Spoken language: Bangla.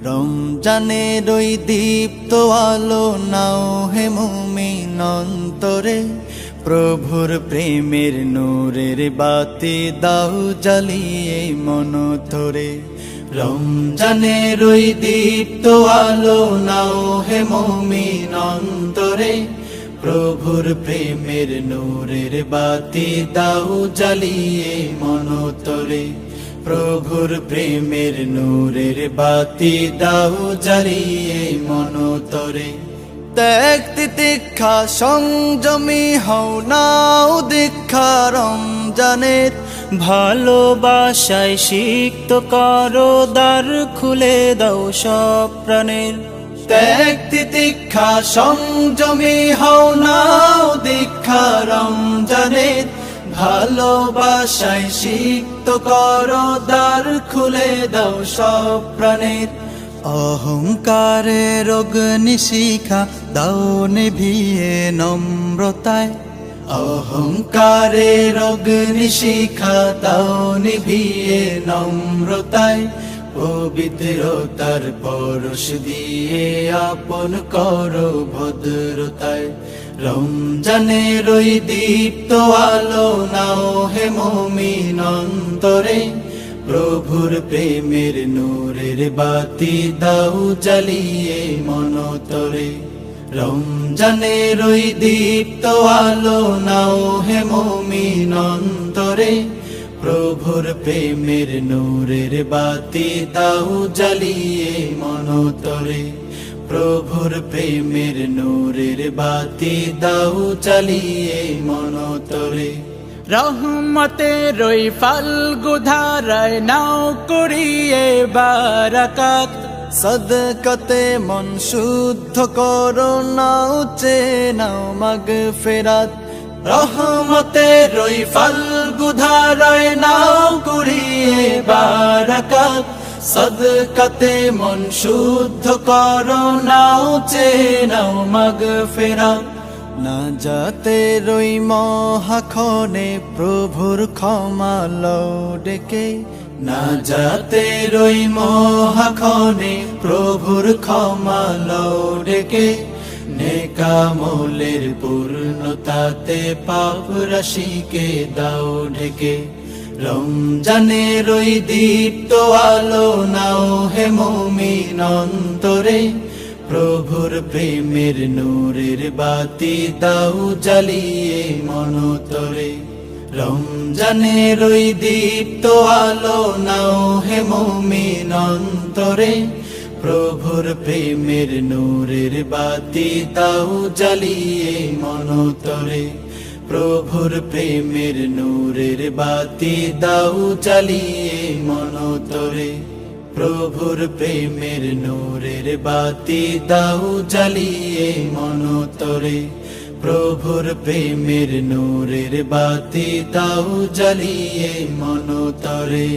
রমজানের ওই দীপ্ত আলো নাও হে মুমিন অন্তরে, প্রভুর প্রেমের নূরের বাতি দাও জ্বালিয়ে মন ধরে। রমজানের ওই দীপ্ত আলো নাও হে মুমিন অন্তরে, প্রভুর প্রেমের নূরের বাতি দাও জ্বালিয়ে মন ধরে। প্রভুর প্রেমের নূরের বাতি দাও জ্বালিয়ে মন ধরে। ত্যাগ তিতিক্ষা সংযমী হও নাও দীক্ষা রমজানের, ভালোবাসায় সিক্ত করো দ্বার খুলে দাও সব প্রাণের। ত্যাগ তিতিক্ষা সংযমী হও নাও দীক্ষা রমজানের, ভালোবাসায় সিক্ত করো দ্বার খুলে দাও সব প্রাণের। অহংকারের অগ্নিশিখা দাও নিভিয়ে নম্রতায়, অহংকারের অগ্নিশিখা দাও নিভিয়ে নম্রতায়। পবিত্রতার পরশ দিয়ে আপন করো ভদ্রতায়। রমজানের ওই দীপ্ত আলো নাও হে মুমিন অন্তরে, প্রভুর প্রেমের নূরের বাতি দাও জ্বালিয়ে মন ধরে। রমজানের ওই দীপ্ত আলো নাও হে মুমিন অন্তরে, প্রভুর প্রেমের নূরের বাতি দাও জ্বালিয়ে মন ধরে। প্রভুর প্রেমের নূরের বাতি দাও জ্বালিয়ে মন ধরে। রহমতের ওই ফাল্গু ধারায় নাও করিয়ে বারাকাত, সদকাতে মন শুদ্ধ করো নাও চেনাও মাগফিরাত। রহমতের ওই ফাল্গু ধারায় নাও করিয়ে বারাকাত, সদকাতে মন শুদ্ধ করো নাও চেনাও মাগফিরাত। না যাতে রই মহাক্ষণে প্রভুর ক্ষমা লও ডেকে, না যাতে রই মহাক্ষণে প্রভুর ক্ষমা লও ডেকে। নেকামলের পূর্ণতাতে পাপ রাশিকে দাও ঢেকে। রমজানের ওই দীপ্ত আলো নাও হে মুমিন অন্তরে, প্রভুর প্রেমের নূরের বাতি দাও জ্বালিয়ে মন ধরে। রমজানের ওই দীপ্ত আলো নাও হে মুমিন অন্তরে, প্রভুর প্রেমের নূরের বাতি দাও জ্বালিয়ে মন ধরে। প্রভুর প্রেমের নূরের বাতি দাও জ্বালিয়ে মন ধরে। প্রভুর প্রেমের নূরের বাতি দাও জ্বালিয়ে মন ধরে। প্রভুর প্রেমের নূরের বাতি দাও জ্বালিয়ে মন ধরে।